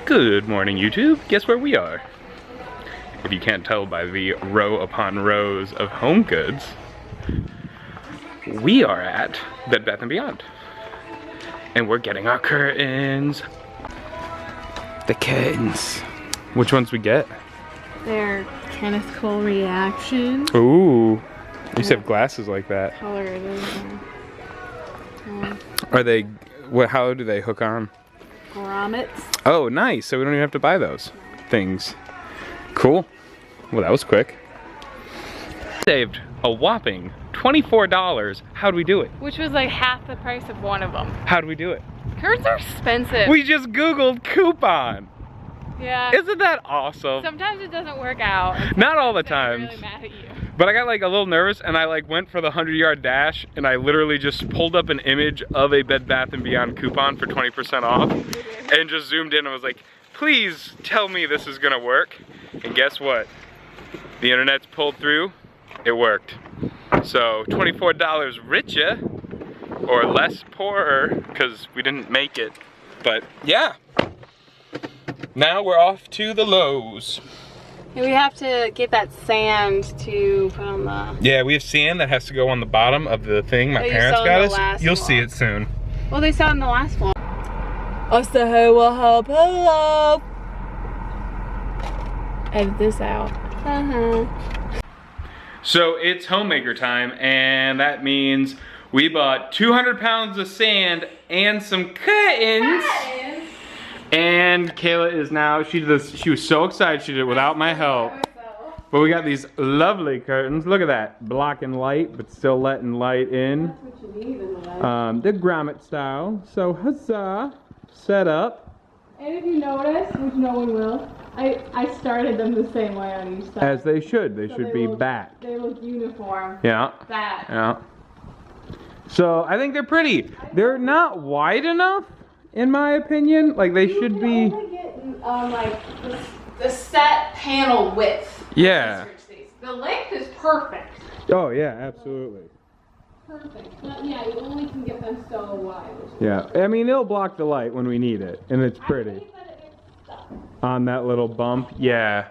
Good morning, YouTube. Guess where we are? If you can't tell by the row upon rows of home goods, we are at Bed Bath & Beyond. And we're getting our curtains. The curtains. Which ones we get? They're Kenneth Cole Reaction. Ooh. I used to have glasses like that. Color it is. Are they, how do they hook on? Grommets. Oh, nice. So we don't even have to buy those things. Cool. Well, that was quick. Saved a whopping $24. How'd we do it? Which was like half the price of one of them. How'd we do it? Curtains are expensive. We just Googled coupon. Yeah. Isn't that awesome? Sometimes it doesn't work out. Not all the I'm times. really mad at you. But I got like a little nervous and I like went for the 100-yard dash and I literally just pulled up an image of a Bed Bath & Beyond coupon for 20% off and just zoomed in and was like, please tell me this is gonna work. And guess what? The internet's pulled through, it worked. So $24 richer or less poorer because we didn't make it. But yeah, now we're off to the Lowe's. We have to get that sand to put on the... Yeah, we have sand that has to go on the bottom of the thing my Oh, you parents saw got the us. last You'll one. see it soon. Well, they saw it in the last one. Hello. Edit this out. So it's homemaker time, and that means we bought 200 pounds of sand and some curtains. And Kayla is now, she was so excited she did it without my help. But we got these lovely curtains. Look at that, blocking light, but still letting light in. The grommet style. So huzzah, set up. And if you notice, which no one will, I started them the same way on each side. As they should. They should be back. They look uniform. Yeah. Back. Yeah. So I think they're pretty. They're not wide enough, in my opinion. Like they should be. You can only get like the set panel width. Yeah. The length is perfect. Oh yeah, absolutely. Perfect. But yeah, you only can get them so wide. Yeah. I mean, it'll block the light when we need it, and it's pretty. On that little bump, yeah.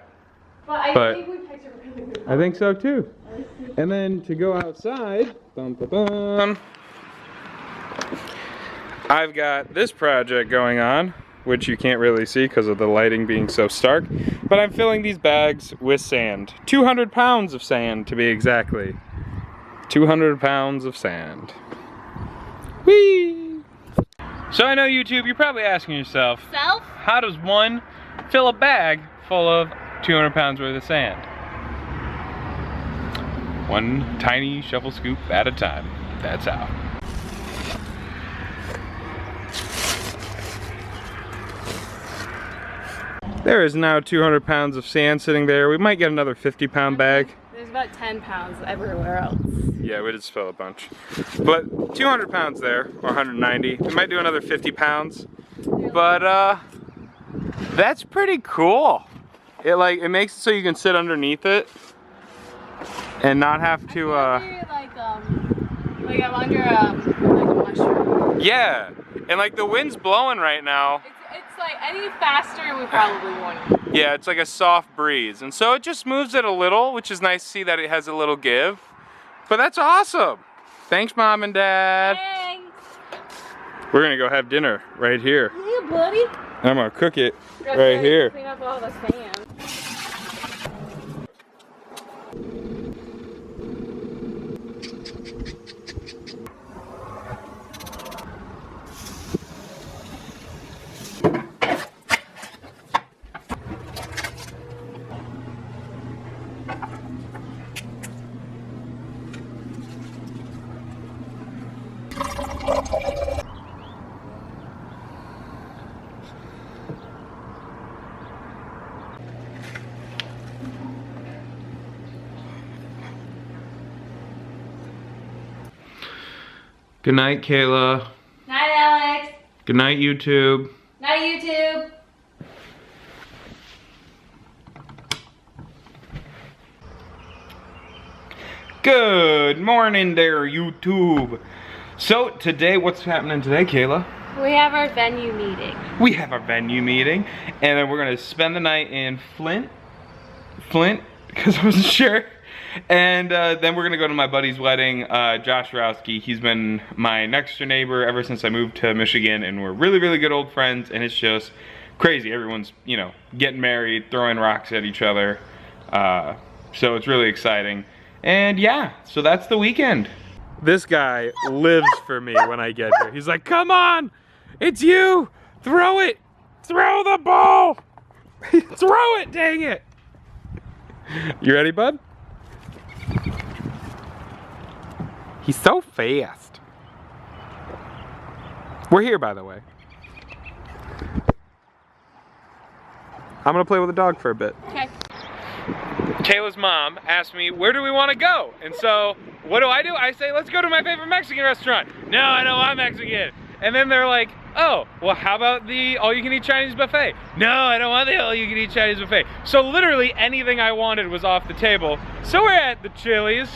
But I think we picked a really good one. I think so too. And then to go outside, bum, bum, bum, I've got this project going on, which you can't really see because of the lighting being so stark, but I'm filling these bags with sand. 200 pounds of sand to be exactly. 200 pounds of sand. Whee! So I know YouTube, you're probably asking yourself, how does one fill a bag full of 200 pounds worth of sand? One tiny shovel scoop at a time. That's how. There is now 200 pounds of sand sitting there. We might get another 50-pound bag. There's about 10 pounds everywhere else. Yeah, we did spill a bunch. But 200 pounds there, or 190. We might do another 50 pounds. But that's pretty cool. It makes it so you can sit underneath it and not have to like I'm under like a mushroom. Yeah. And like the wind's blowing right now. It's like any faster we probably wouldn't. Yeah, it's like a soft breeze. And so it just moves it a little, which is nice to see that it has a little give. But that's awesome. Thanks, Mom and Dad. Thanks. We're gonna go have dinner right here. Yeah, buddy. I'm gonna cook it right here. Clean up all the sand. Good night, Kayla. Night, Alex. Good night, YouTube. Night, YouTube. Good morning there, YouTube. So today, what's happening today, Kayla? We have our venue meeting. We have our venue meeting, and then we're gonna spend the night in Flint, because I wasn't sure. And then we're gonna go to my buddy's wedding, Josh Rowski. He's been my next door neighbor ever since I moved to Michigan, and we're really, really good old friends, and it's just crazy. Everyone's, you know, getting married, throwing rocks at each other. So it's really exciting. And yeah, so that's the weekend. This guy lives for me when I get here. He's like, come on, it's you, throw it, throw the ball, throw it, dang it. You ready, bud? He's so fast. We're here, by the way. I'm gonna play with the dog for a bit. Okay. Kayla's mom asked me, where do we want to go? And so, what do? I say, let's go to my favorite Mexican restaurant. No, I don't want Mexican. And then they're like, oh, well, how about the all-you-can-eat Chinese buffet? No, I don't want the all-you-can-eat Chinese buffet. So literally anything I wanted was off the table. So we're at the Chili's,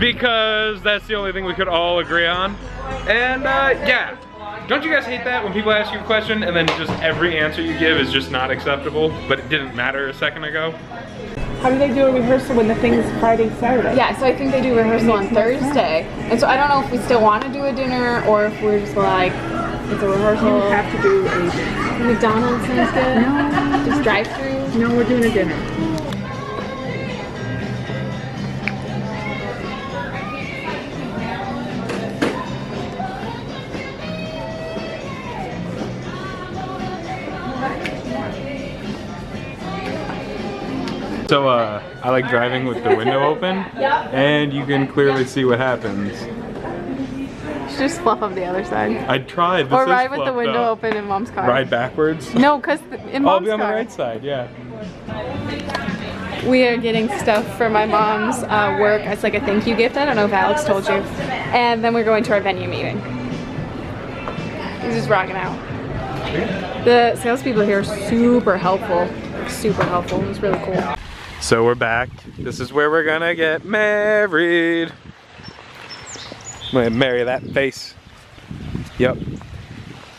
because that's the only thing we could all agree on. And yeah. Don't you guys hate that when people ask you a question and then just every answer you give is just not acceptable, but it didn't matter a second ago? How do they do a rehearsal when the thing's Friday, Saturday? Yeah, so I think they do rehearsal on Thursday. And so I don't know if we still want to do a dinner or if we're just like, it's a rehearsal. You have to do a McDonald's sounds good. No. Just drive through. No, we're doing a dinner. So I like driving with the window open, and you can clearly see what happens. You should just fluff up the other side. I tried. Or ride with the window open in Mom's car. Ride backwards? No, because in Mom's car. I'll be on the right side, yeah. We are getting stuff for my mom's work as like a thank you gift. I don't know if Alex told you. And then we're going to our venue meeting. He's just rocking out. The salespeople here are super helpful. Super helpful. It was really cool. So we're back. This is where we're gonna get married. I'm gonna marry that face. Yep.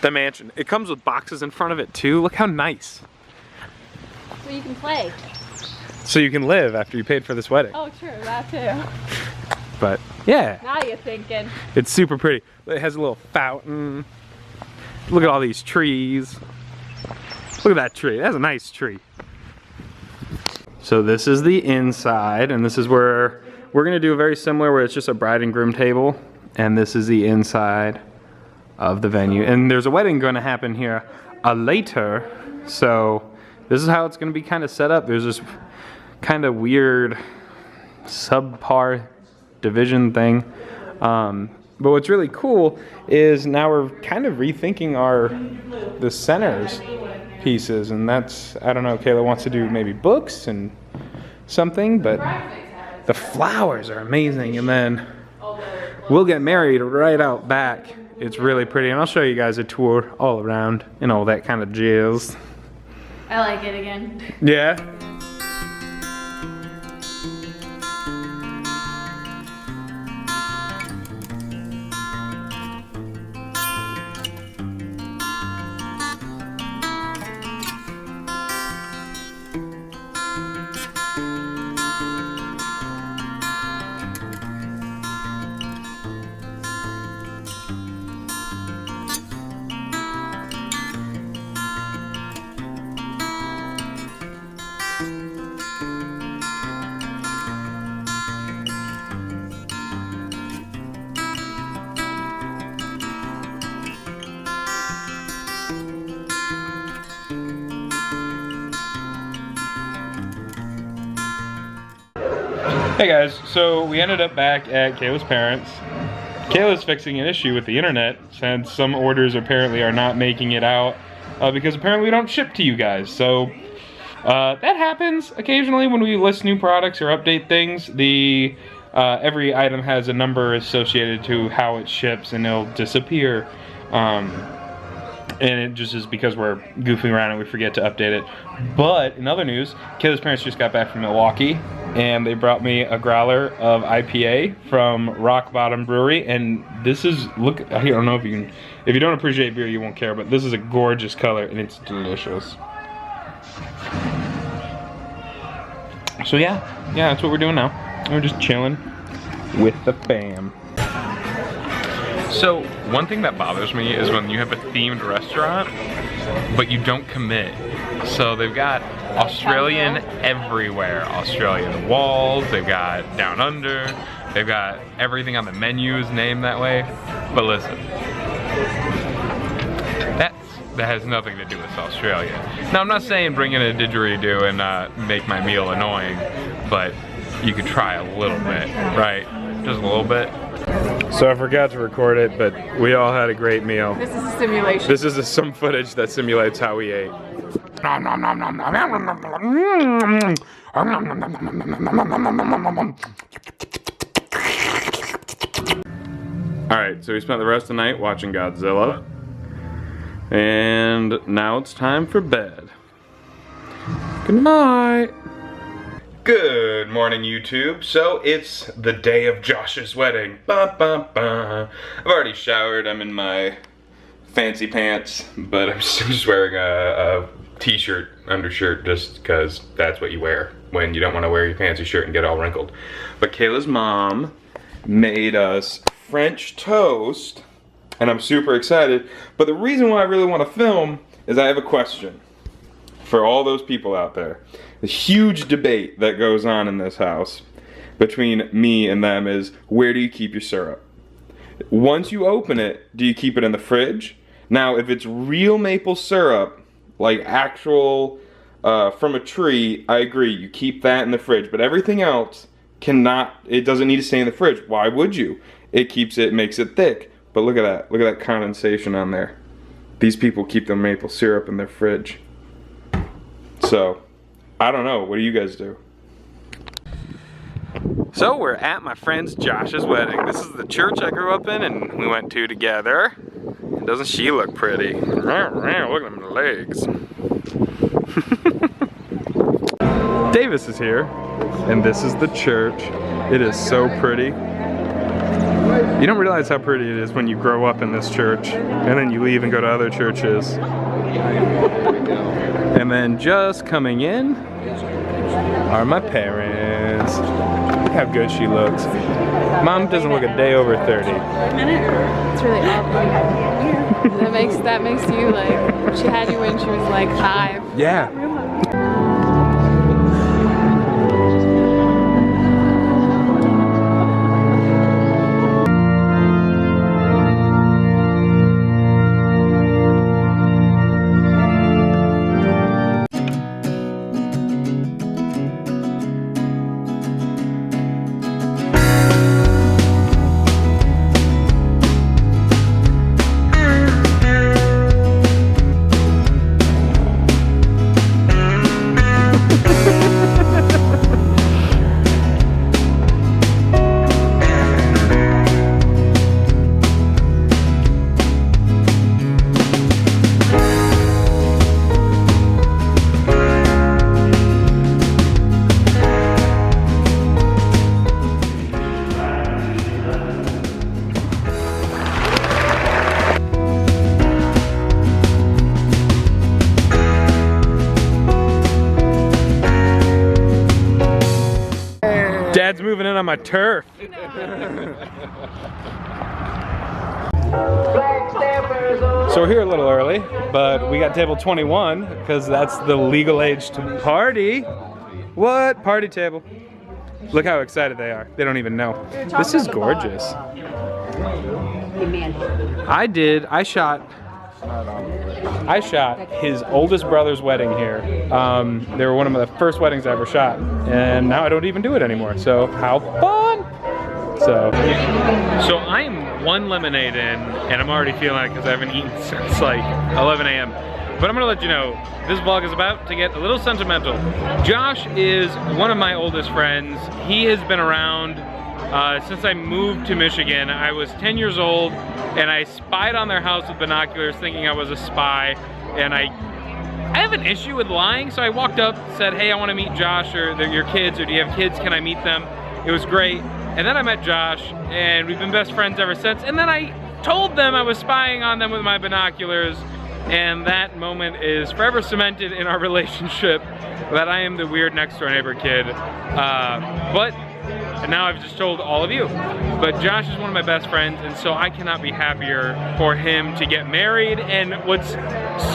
The mansion. It comes with boxes in front of it too. Look how nice. So you can play. So you can live after you paid for this wedding. Oh, true, that too. But yeah. Now you're thinking. It's super pretty. It has a little fountain. Look at all these trees. Look at that tree. That's a nice tree. So this is the inside, and this is where we're gonna do a very similar where it's just a bride and groom table, and this is the inside of the venue. And there's a wedding gonna happen here later, so this is how it's gonna be kind of set up. There's this kind of weird subpar division thing. But what's really cool is now we're kind of rethinking the centers pieces, and that's, I don't know, Kayla wants to do maybe books and something, but the flowers are amazing, and then we'll get married right out back. It's really pretty, and I'll show you guys a tour all around and all that kind of jazz. I like it again. Yeah? Hey guys, so we ended up back at Kayla's parents. Kayla's fixing an issue with the internet since some orders apparently are not making it out because apparently we don't ship to you guys. So that happens occasionally when we list new products or update things. Every item has a number associated to how it ships and it'll disappear. And it just is because we're goofing around and we forget to update it. But in other news, Kayla's parents just got back from Milwaukee, and they brought me a growler of IPA from Rock Bottom Brewery, and this is, look, I don't know if you can, if you don't appreciate beer you won't care, but this is a gorgeous color and it's delicious. So yeah, that's what we're doing now. We're just chilling with the fam. So one thing that bothers me is when you have a themed restaurant, but you don't commit. So they've got Australian everywhere. Australian walls, they've got Down Under, they've got everything on the menu is named that way. But listen, that has nothing to do with Australia. Now I'm not saying bring in a didgeridoo and make my meal annoying, but you could try a little bit, right? Just a little bit. So I forgot to record it, but we all had a great meal. This is a simulation. This is some footage that simulates how we ate. Alright, so we spent the rest of the night watching Godzilla. And now it's time for bed. Good night. Good morning, YouTube. So it's the day of Josh's wedding. I've already showered. I'm in my fancy pants, but I'm just wearing a t-shirt, undershirt, just because that's what you wear when you don't want to wear your fancy shirt and get all wrinkled. But Kayla's mom made us French toast, and I'm super excited. But the reason why I really want to film is I have a question for all those people out there. The huge debate that goes on in this house between me and them is, where do you keep your syrup? Once you open it, do you keep it in the fridge? Now, if it's real maple syrup, like actual from a tree, I agree, you keep that in the fridge. But everything else it doesn't need to stay in the fridge. Why would you? It keeps it, makes it thick. But look at that condensation on there. These people keep their maple syrup in their fridge. So, I don't know, what do you guys do? So we're at my friend's Josh's wedding. This is the church I grew up in and we went to together. Doesn't she look pretty? Look at them legs. Davis is here, and this is the church. It is so pretty. You don't realize how pretty it is when you grow up in this church, and then you leave and go to other churches. And then just coming in are my parents. Look how good she looks. Mom doesn't look a day over 30. It's really odd. that makes you like, she had you when she was like 5. Yeah. Dad's moving in on my turf. So we're here a little early, but we got table 21 because that's the legal age to party. What? Party table. Look how excited they are. They don't even know. This is gorgeous. I shot his oldest brother's wedding here. They were one of the first weddings I ever shot, and now I don't even do it anymore. So how fun! So I'm 1 lemonade in, and I'm already feeling it because I haven't eaten since like 11 a.m. But I'm gonna let you know, this vlog is about to get a little sentimental. Josh is one of my oldest friends. He has been around since I moved to Michigan. I was 10 years old and I spied on their house with binoculars thinking I was a spy, and I I have an issue with lying, so I walked up, said, hey, I want to meet Josh or your kids, or do you have kids? Can I meet them? It was great. And then I met Josh, and we've been best friends ever since. And then I told them I was spying on them with my binoculars, and that moment is forever cemented in our relationship that I am the weird next door neighbor kid. And now I've just told all of you. But Josh is one of my best friends, and so I cannot be happier for him to get married. And what's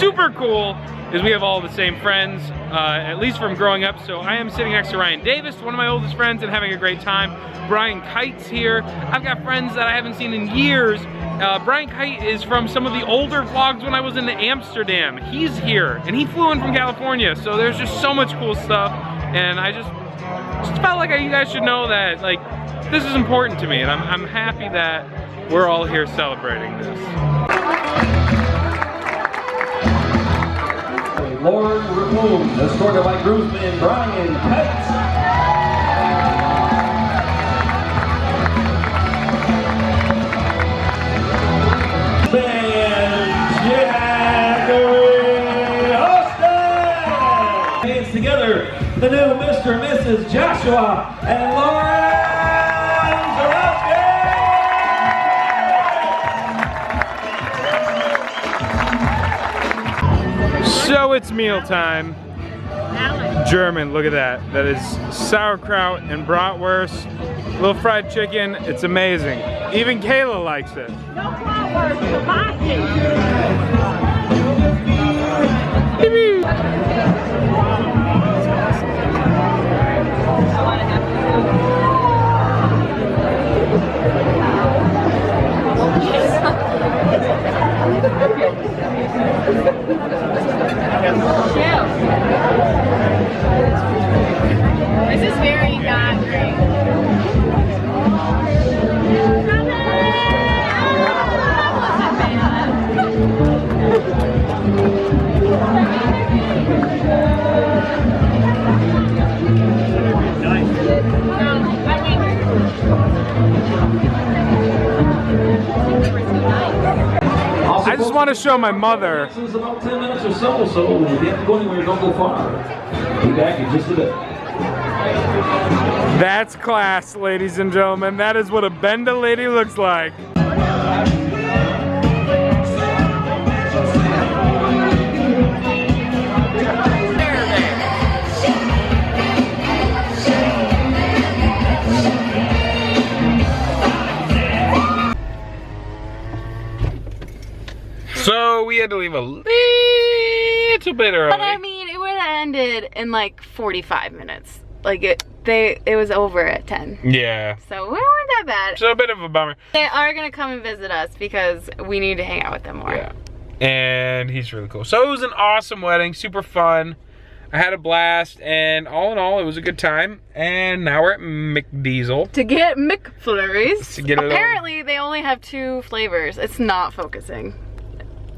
super cool is we have all the same friends, at least from growing up. So I am sitting next to Ryan Davis, one of my oldest friends, and having a great time. Brian Kite's here. I've got friends that I haven't seen in years. Brian Kite is from some of the older vlogs when I was in Amsterdam. He's here, and he flew in from California. So there's just so much cool stuff, and I just felt like you guys should know that, like, this is important to me, and I'm happy that we're all here celebrating this. Lord Remoon, escorted by groomsman Brian Kite. Together, the new Mr. and Mrs. Joshua and Lauren Zarowski. So it's mealtime. German, look at that. That is sauerkraut and bratwurst, little fried chicken. It's amazing. Even Kayla likes it. No bratwurst, hibachi. This is very not great. I just want to show my mother. This is about 10 minutes or so, so if you have to go anywhere, don't go far. Be back in just a bit. That's class, ladies and gentlemen. That is what a Benda lady looks like. So we had to leave a little bit early. But I mean, it would have ended in like 45 minutes. Like it was over at 10. Yeah. So we weren't that bad. So a bit of a bummer. They are gonna come and visit us because we need to hang out with them more. Yeah. And he's really cool. So it was an awesome wedding, super fun. I had a blast, and all in all, it was a good time. And now we're at McDiesel. To get McFlurries. To get it Apparently, they only have 2 flavors. It's not focusing.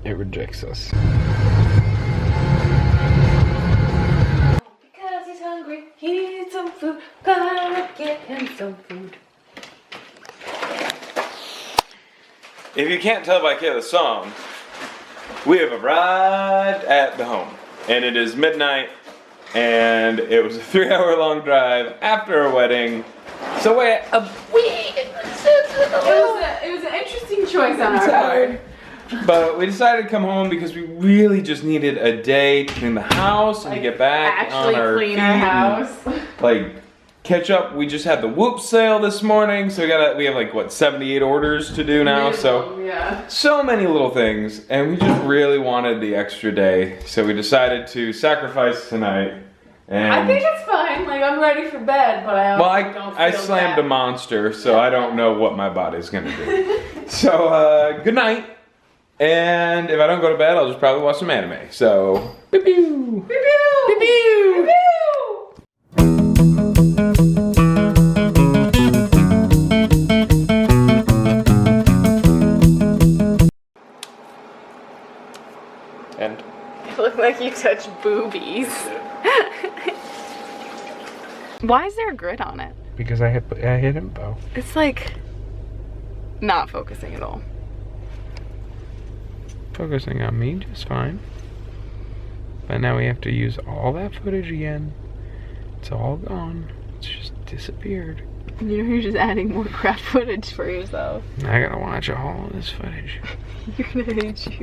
It rejects us. Because he's hungry, he needs some food. Gotta get him some food. If you can't tell by Kayla's song, we have arrived at the home. And it is midnight, and it was a 3-hour-long drive after a wedding. So it was an interesting choice on our part. But we decided to come home because we really just needed a day to clean the house and to get back on our feet. Actually clean our house. Like, catch up. We just had the Whoop sale this morning, so we have like, what, 78 orders to do now? So, yeah. so many little things, and we just really wanted the extra day. So we decided to sacrifice tonight. And I think it's fine. Like, I'm ready for bed, but I also don't feel I slammed bad. a monster, so I don't know what my body's gonna do. So, good night. And if I don't go to bed, I'll just probably watch some anime. So, pew pew! Pew pew! Pew And You look like you touched boobies. Why is there a grid on it? because I hit info. It's like not focusing at all. Focusing on me just fine. But now we have to use all that footage again. It's all gone. It's just disappeared. You know, you're just adding more crap footage for yourself. I gotta watch all of this footage. You're gonna hate you.